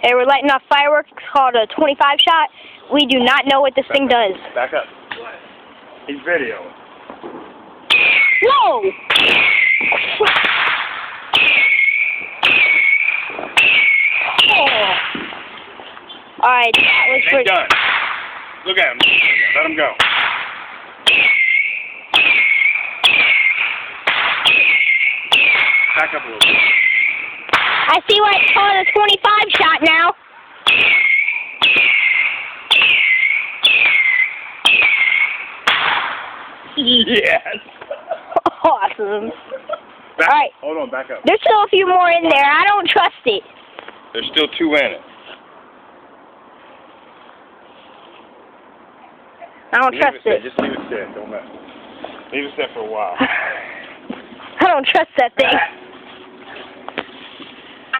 Hey, we're lighting off fireworks called a 25 shot. We do not know what this thing does. Back up. He's video. Whoa! Oh. Alright, that was Ain't done. Look at him. Let him go. Back up a little bit. I see why it's called a 25 shot now. Yes. Awesome. Back, Alright. Hold on, back up. There's still a few more in there. I don't trust it. There's still 2 in it. I don't trust it. Just leave it sit. Don't mess. Leave it sit for a while. I don't trust that thing.